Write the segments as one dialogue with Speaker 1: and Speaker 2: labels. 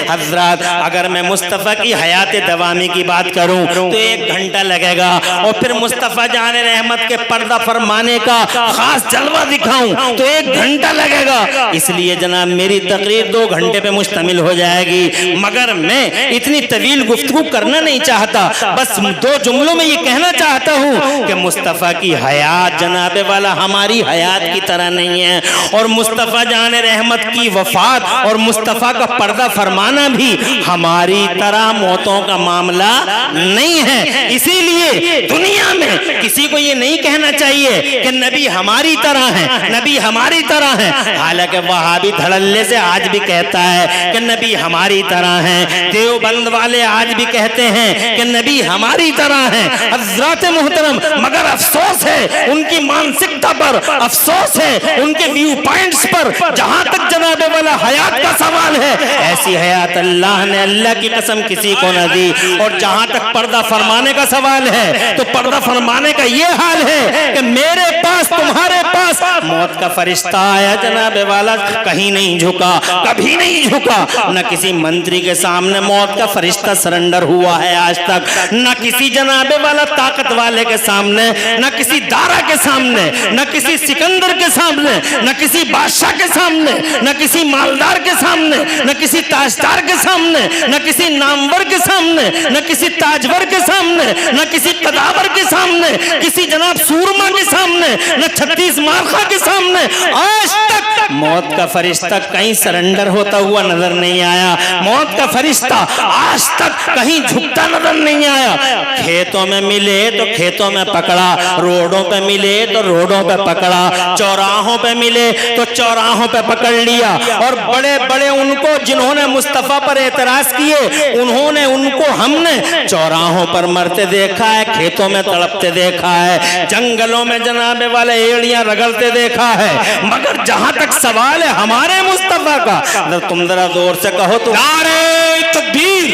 Speaker 1: हजरत अगर मैं मुस्तफ़ा की हयात दवामी की बात करूं तो 1 घंटा लगेगा, और फिर मुस्तफ़ा जाने रहमत के पर्दा फरमाने का खास जलवा दिखाऊं तो 1 घंटा लगेगा। इसलिए जनाब मेरी तकरीर 2 घंटे पे मुश्तमिल हो जाएगी, मगर मैं इतनी तवील गुफ्तगू करना नहीं चाहता। बस 2 जुमलों में ये कहना चाहता हूँ कि मुस्तफ़ा की हयात जनाबे वाला हमारी हयात की तरह नहीं है, और मुस्तफ़ा जाने रहमत की वफात और मुस्तफ़ा का पर्दा फरमाना भी हमारी तरह मौतों का मामला नहीं है। इसीलिए दुनिया में किसी को ये नहीं कहना चाहिए कि नबी हमारी तरह है, नबी हमारी तरह है। हालांकि वहाबी धड़ल्ले से आज भी कहता है कि नबी हमारी तरह है, देवबंद वाले आज भी कहते हैं कि नबी हमारी तरह है। हज़रात मोहतरम, मगर अफसोस है उनकी मानसिकता पर, अफसोस है उनके व्यू पॉइंट्स पर। जहां तक जनाबे वाला हयात का सवाल है, ऐसी हयात अल्लाह ने अल्लाह की कसम किसी को न दी। और जहां तक पर्दा फरमाने का सवाल है तो पर्दा फरमाने का ये हाल है कि मेरे पास तुम्हारे पास मौत का फरिश्ता आया जनाबे वाला, कहीं नहीं झुका, कभी नहीं झुका। न किसी मंत्री के सामने मौत का फरिश्ता सरेंडर हुआ है आज तक, न किसी जनाबे वाला ताकत वाले के सामने, न किसी दारा के सामने, न किसी सिकंदर के सामने, न किसी बादशाह के सामने, न किसी मालदार के सामने, न किसी ताजदार के सामने, न किसी नामवर के सामने, न किसी ताजवर के सामने, न किसी कदावर के सामने, किसी जनाब सूरमा के सामने, न 36 मार्खा के सामने आज तक मौत का फरिश्ता कहीं सरेंडर होता हुआ नजर नहीं आया। मौत का फरिश्ता आज तक कहीं झुकता नजर नहीं आया। खेतों में मिले तो खेतों में पकड़ा, रोडों पे मिले तो रोडों पे पकड़ा, चौराहों पे मिले तो चौराहों पे पकड़ लिया। और बड़े बड़े उनको जिन्होंने मुस्तफ़ा पर एतराज किए, उन्होंने उनको हमने चौराहों पर मरते देखा है, खेतों में तड़पते देखा है, जंगलों में जनाबे वाले एड़ियां रगड़ते देखा है। मगर जहां तक सवाल है हमारे मुस्तफ़ा का, अगर तुम जरा जोर से कहो तो
Speaker 2: नारे तकबीर,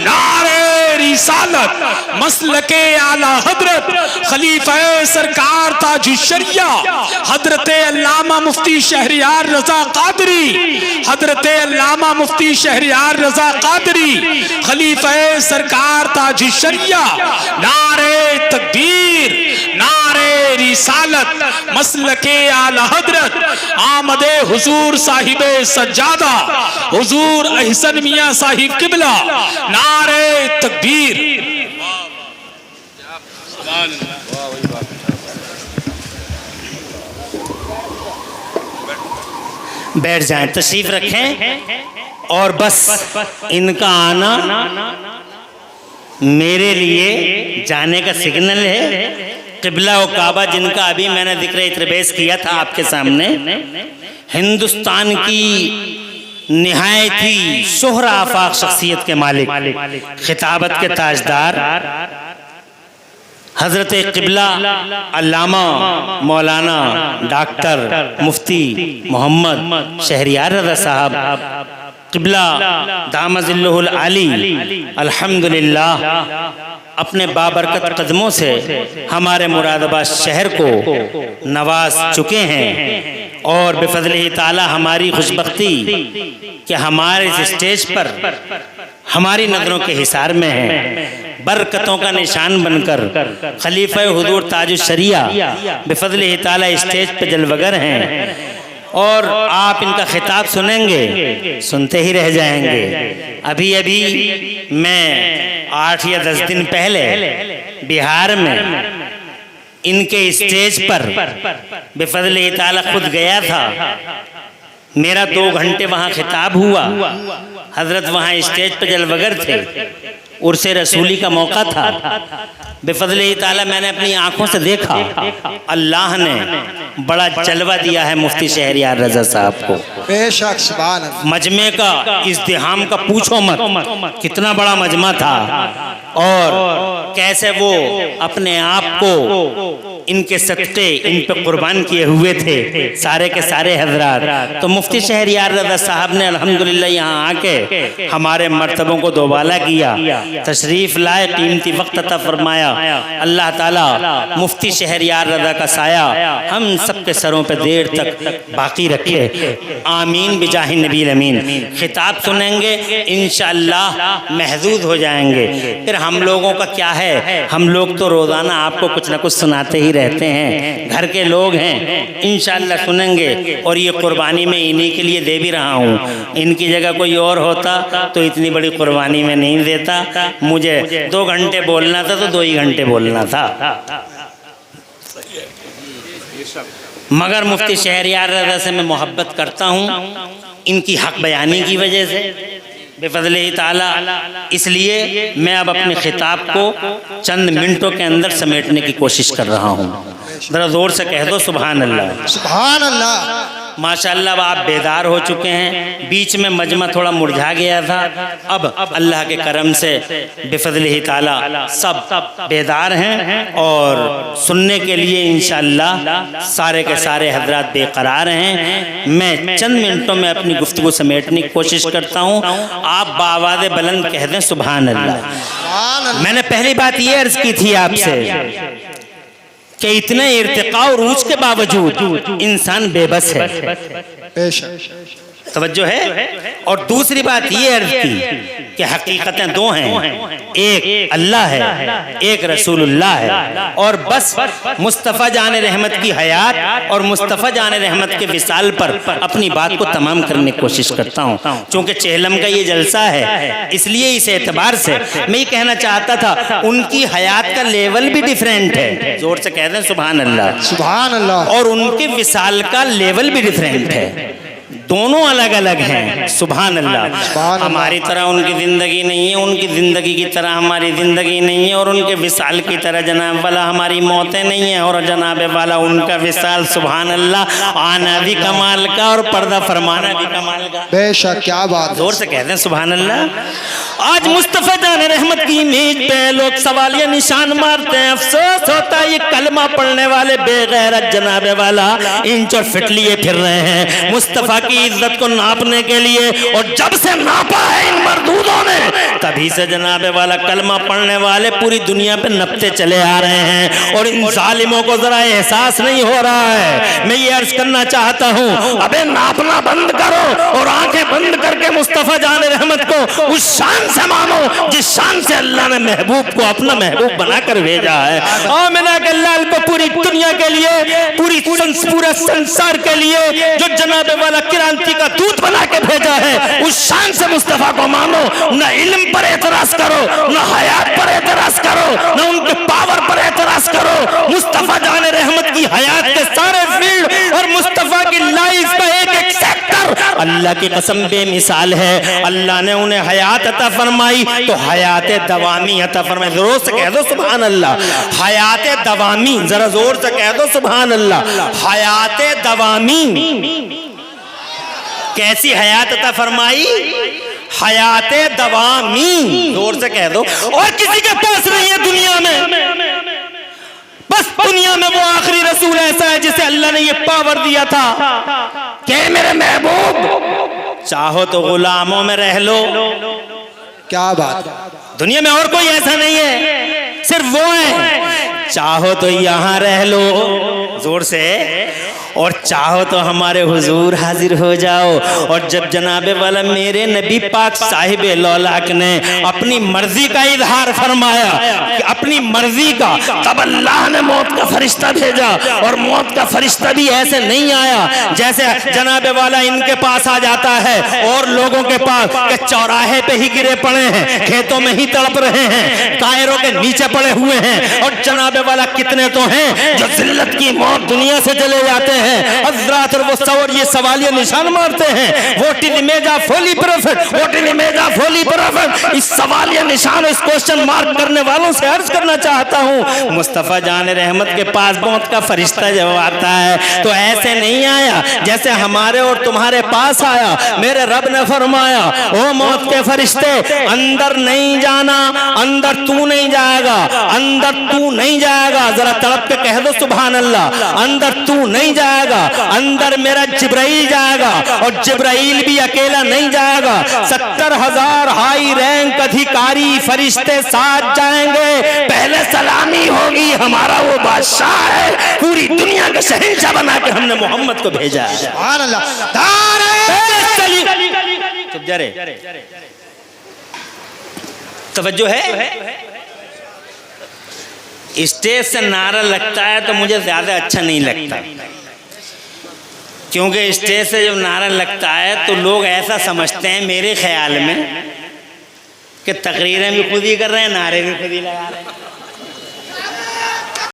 Speaker 2: नारे रिसालत, मसलके आला हजरत खलीफा सरकार ताज शरिया हजरत अल्लामा मुफ्ती शहरियार रजा कादरी, हजरत अल्लामा मुफ्ती शहरियार रजा कादरी खलीफा सरकार ताज शरिया। नारे तकबीर, नारे रिसालत, मसलके आला हजरत आमदे हुजूर साहिबे सज्जादा हुजूर अहसन मियां साहिब किबला। नारे तकबीर।
Speaker 1: बैठ जाएं, तशरीफ रखें। और बस इनका आना मेरे लिए जाने का सिग्नल है। किबला और काबा जिनका अभी मैंने जिक्र इतरबेस किया था आपके सामने, हिंदुस्तान की निहायती शोहरा आफाक शख्सियत के मालिक, खिताबत के ताजदार हजरत किबला अल्लामा मौलाना डॉक्टर मुफ्ती मोहम्मद शहरियार रज़ा साहब किबला दामजिल्लुहुल आली अल्हम्दुलिल्लाह अपने बाबरकत कदमों से हमारे मुरादाबाद शहर को नवाज चुके हैं। और बेफज़लिही ताला हमारी खुशबख्ती कि हमारे इस स्टेज पर हमारी नज़रों के हिसार में है, बरकतों का निशान बनकर खलीफा हुजूर ताजुश शरिया बेफज़लिही ताला स्टेज पर जलवगर हैं। और आप इनका खिताब सुनेंगे, सुनते ही रह जाएंगे। अभी अभी मैं 8 या 10 दिन पहले बिहार में इनके स्टेज पर बेफज़लिही ताला खुद गया था। मेरा 2 घंटे वहाँ खिताब हुआ। हजरत वहाँ स्टेज पर जलवगर थे, उर्से रसूली का मौका था। बेफज़लिही ताला मैंने अपनी आंखों से देखा, अल्लाह ने बड़ा जलवा दिया है मुफ्ती शहरियार रज़ा साहब को।
Speaker 3: बेशक सुभान अल्लाह।
Speaker 1: मजमे का इज़्दिहाम का पूछो मत, कितना बड़ा मजमा था और कैसे वो अपने आप को इनके सदक़े इन पे कुर्बान किए हुए थे सारे के सारे हजरात। तो मुफ्ती शहरियार रज़ा साहब ने अल्हम्दुलिल्लाह यहाँ आके हमारे मर्तबों को दोबाला किया तशरीफ लाए, कीमती वक्त अता फरमाया। अल्लाह ताला मुफ्ती शहरयार रज़ा का साया हम सब के सरों पे देर तक बाकी रखे। आमीन बिजाहि नबी अमीन। खिताब सुनेंगे इंशाअल्लाह महजूज हो जाएंगे। फिर हम लोगों का क्या है, हम लोग तो रोज़ाना आपको कुछ ना कुछ सुनाते ही रहते हैं, घर के लोग हैं। इंशाअल्लाह सुनेंगे और ये कुर्बानी मैं इन्हीं के लिए दे भी रहा हूँ। इनकी जगह कोई और होता तो इतनी बड़ी कुर्बानी में नहीं देता। मुझे 2 घंटे बोलना था तो 2 ही घंटे बोलना था, मगर मुफ्ती शहरयार रज़ा से मैं मोहब्बत करता हूँ इनकी हक बयानी की वजह से बेफज़लिही ताला। इसलिए मैं अब अपने खिताब को चंद मिनटों के अंदर समेटने की कोशिश कर रहा हूँ। ज़रा ज़ोर से कह दो सुभान अल्लाह।
Speaker 3: सुभान अल्लाह।
Speaker 1: माशाअल्लाह अब आप बेदार हो चुके हैं। बीच में मजमा थोड़ा मुरझा गया था, अब अल्लाह के करम से बेफज़लिही ताला सब बेदार हैं और सुनने के लिए इंशाअल्लाह सारे के सारे हजरात बेकरार हैं। मैं चंद मिनटों में अपनी गुफ्तगू समेटने की कोशिश करता हूँ। आप बावाज़े बुलंद कह दें सुभान अल्लाह। मैंने पहली बात ये अर्ज की थी आपसे कि इतने इर्तिका और ऊंच के बावजूद इंसान बेबस है।
Speaker 3: बेशक
Speaker 1: तवज्जो है। और दूसरी बात ये अर्ज की कि हकीकतें 2 हैं, एक अल्लाह है, एक रसूलुल्लाह है। और बस मुस्तफ़ा जान रहमत की हयात और मुस्तफ़ा जान रहमत के विसाल पर अपनी बात को तमाम करने की कोशिश करता हूँ। चूँकि चेहलम का ये जलसा है, इसलिए इस एतबार से मैं ये कहना चाहता था उनकी हयात का लेवल भी डिफरेंट है। जोर से कह दें सुभान अल्लाह।
Speaker 3: सुभान अल्लाह।
Speaker 1: और उनके विसाल का लेवल भी डिफरेंट है, दोनों अलग अलग हैं। सुभान अल्लाह। हमारी तरह उनकी ज़िंदगी नहीं है, उनकी ज़िंदगी की तरह हमारी ज़िंदगी नहीं है, और उनके विसाल की तरह जनाब वाला हमारी मौतें नहीं है, और जनाब वाला उनका विसाल सुभान अल्लाह आना भी कमाल का और पर्दा फरमाना भी कमाल का।
Speaker 3: बेशक क्या बात।
Speaker 1: जोर से कहते हैं सुभान अल्लाह। आज मुस्तफ़ा जान रहमत की इमेज पे लोग सवालिया निशान मारते हैं। अफसोस होता है ये कलमा पढ़ने वाले बेगैरत जनाब वाला इंच और फिट लिए फिर रहे हैं मुस्तफ़ा की इज्जत को नापने के लिए। और जब से नापा है इन मरदूदों ने, तभी से जनाब वाला कलमा पढ़ने वाले पूरी दुनिया पे नपते चले आ रहे हैं। और इन जालिमों को जरा एहसास नहीं हो रहा है। मैं ये अर्ज करना चाहता हूँ, अबे नापना बंद करो और आंखें बंद करके मुस्तफ़ा जान रहमत को उस शान से मानो जिस शान से अल्लाह ने महबूब को अपना महबूब बनाकर भेजा है। आमिना के लाल को पूरी दुनिया के लिए, पूरा संसार के लिए जो जनाब वाला क्रांति का दूत बना के भेजा है, उस शान से मुस्तफ़ा को मानो। न इल्म पर एतराज करो, न हयात पर एतराज करो, न उनके पावर पर एतराज करो। मुस्तफ़ा जान रहमत की हयात के सारे फील्ड और मुस्तफ़ा की लाइफ का एक एक सेक्टर अल्लाह की कसम बेमिसाल है। अल्लाह ने उन्हें हयात अता फरमाई तो हयात दवामी अता फरमाई। जोर से कह दो सुभान अल्लाह। हयात दवामी, जरा जोर से कह दो सुभान अल्लाह। हयात दवामी, कैसी हयात अता फरमाई? हयात दवामी, जोर से कह दो। और किसी के पास नहीं है दुनिया में, बस दुनिया में वो आखिरी रसूल ऐसा है जिसे अल्लाह ने ये पावर दिया था कि मेरे महबूब चाहो तो गुलामों में रह लो।
Speaker 3: क्या बात।
Speaker 1: दुनिया में और कोई ऐसा नहीं है, सिर्फ वो है। चाहो तो यहाँ रह लो, जोर से, और चाहो तो हमारे हुजूर हाजिर हो जाओ। और जब जनाबे वाला मेरे नबी पाक साहिब लौलाक ने अपनी मर्जी का इजहार फरमाया, अपनी मर्जी का, तब अल्लाह ने मौत का फरिश्ता भेजा। और मौत का फरिश्ता भी ऐसे नहीं आया जैसे जनाबे वाला इनके पास आ जाता है और लोगों के पास के चौराहे पे ही गिरे पड़े हैं, खेतों में ही तड़प रहे हैं, टायरों के नीचे पड़े हुए हैं। और जनाबे वाला कितने तो हैं जो जिल्लत की मौत दुनिया से चले जाते हैं। हज़रात और वो सवार ये सवालिया निशान मारते हैं, what is image of holy prophet, what is image of holy prophet. इस सवालिया निशान, इस क्वेश्चन मार्क करने वालों से अर्ज करना चाहता हूँ, मुस्तफ़ा जान रहमत के पास मौत का फरिश्ता जब आता है तो ऐसे नहीं आया जैसे हमारे और तुम्हारे पास आया। मेरे रब ने फरमाया, ओ मौत के फरिश्ते, अंदर नहीं जाना, अंदर तू नहीं जाएगा, अंदर तू नहीं जाएगा, जरा तड़प के कह दो सुभान अल्लाह। अंदर तू नहीं जाएगा, अंदर मेरा जिब्राइल जाएगा, और जिब्राइल भी अकेला नहीं जाएगा, 70,000 हाई रैंक अधिकारी फरिश्ते साथ जाएंगे। पहले सलामी होगी, हमारा वो बादशाह है, पूरी दुनिया का शहंशाह बना के हमने मोहम्मद को भेजा है।
Speaker 3: सुभान अल्लाह। नारे
Speaker 1: चुप जा रे, तवज्जो है। स्टेज से नारा लगता है तो मुझे ज्यादा अच्छा नहीं लगता, क्योंकि स्टेज से जब नारा लगता है तो लोग ऐसा समझते हैं मेरे ख्याल में कि तकरीरें भी खुद ही कर रहे हैं, नारे भी खुद ही लगा रहे हैं।